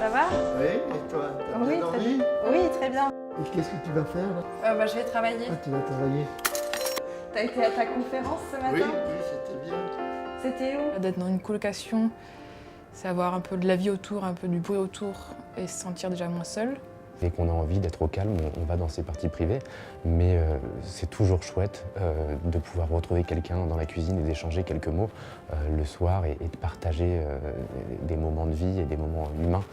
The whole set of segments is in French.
Ça va? Oui, et toi, t'as Oui, bien dormi? Oui, très bien. Et qu'est-ce que tu vas faire là? Je vais travailler. Ah, tu vas travailler? T'as été à ta conférence ce matin? Oui, c'était bien. C'était où? D'être dans une colocation, c'est avoir un peu de la vie autour, un peu du bruit autour et se sentir déjà moins seul. Dès qu'on a envie d'être au calme, on va dans ces parties privées, mais c'est toujours chouette de pouvoir retrouver quelqu'un dans la cuisine et d'échanger quelques mots le soir et de partager des moments de vie et des moments humains.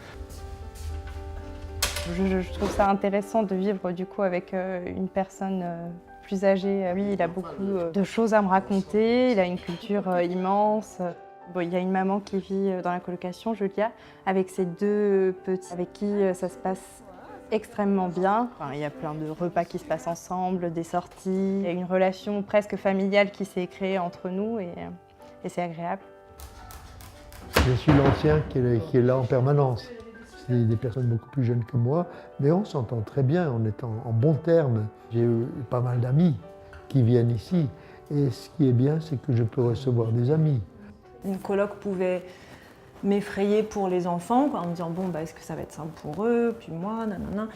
Je trouve ça intéressant de vivre du coup avec une personne plus âgée. Lui, il a beaucoup de choses à me raconter, il a une culture immense. Bon, il y a une maman qui vit dans la colocation, Julia, avec ses deux petits, avec qui ça se passe extrêmement bien. Enfin, il y a plein de repas qui se passent ensemble, des sorties. Il y a une relation presque familiale qui s'est créée entre nous et c'est agréable. Je suis l'ancien qui est là en permanence. C'est des personnes beaucoup plus jeunes que moi, mais on s'entend très bien, on est en bons termes. J'ai eu pas mal d'amis qui viennent ici, et ce qui est bien, c'est que je peux recevoir des amis. Une coloc pouvait m'effrayer pour les enfants, quoi, en me disant bon, est-ce que ça va être simple pour eux, puis moi, nanana.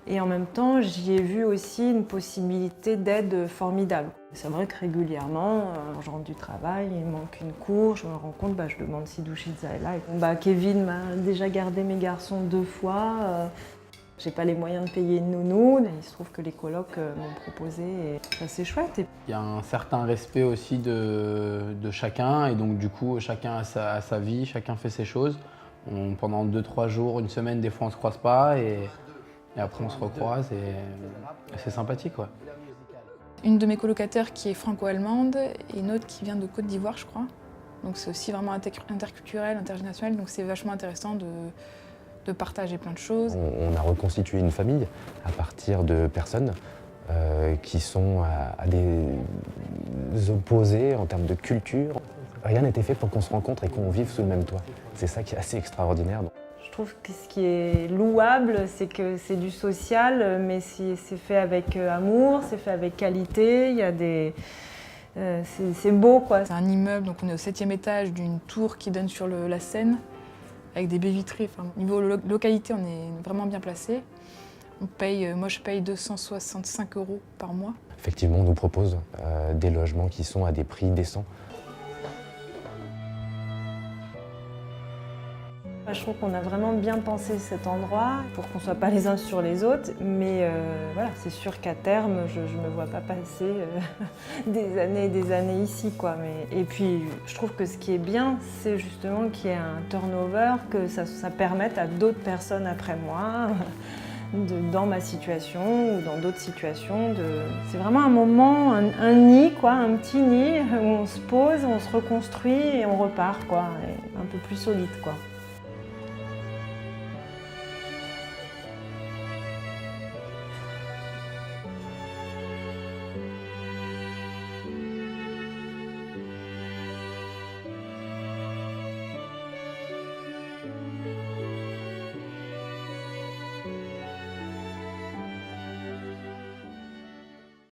Et en même temps, j'y ai vu aussi une possibilité d'aide formidable. C'est vrai que régulièrement, je rentre du travail, il me manque une cour, je me rends compte, je demande si Douchitza est là. Et Kevin m'a déjà gardé mes garçons 2 fois. J'ai pas les moyens de payer une nounou, il se trouve que les colocs m'ont proposé et ça c'est chouette. Il y a un certain respect aussi de chacun et donc du coup chacun a sa vie, chacun fait ses choses. Pendant 2-3 jours, une semaine, des fois on se croise pas et après on se recroise et c'est sympathique quoi. Une de mes colocataires qui est franco-allemande et une autre qui vient de Côte d'Ivoire, je crois. Donc c'est aussi vraiment interculturel, intergénérationnel, donc c'est vachement intéressant de partager plein de choses. On a reconstitué une famille à partir de personnes qui sont à des opposés en termes de culture. Rien n'était fait pour qu'on se rencontre et qu'on vive sous le même toit. C'est ça qui est assez extraordinaire. Je trouve que ce qui est louable, c'est que c'est du social, mais c'est fait avec amour, c'est fait avec qualité. Il y a des... c'est beau, quoi. C'est un immeuble, donc on est au 7e étage d'une tour qui donne sur la Seine, avec des baies vitrées. Enfin, niveau localité, on est vraiment bien placé. Moi, je paye 265 € par mois. Effectivement, on nous propose des logements qui sont à des prix décents. Je trouve qu'on a vraiment bien pensé cet endroit pour qu'on ne soit pas les uns sur les autres, mais voilà, c'est sûr qu'à terme, je ne me vois pas passer des années et des années ici, quoi. Et puis, je trouve que ce qui est bien, c'est justement qu'il y ait un turnover, que ça permette à d'autres personnes après moi, dans ma situation ou dans d'autres situations. C'est vraiment un moment, un nid, quoi, un petit nid où on se pose, on se reconstruit et on repart, quoi, et un peu plus solide, quoi.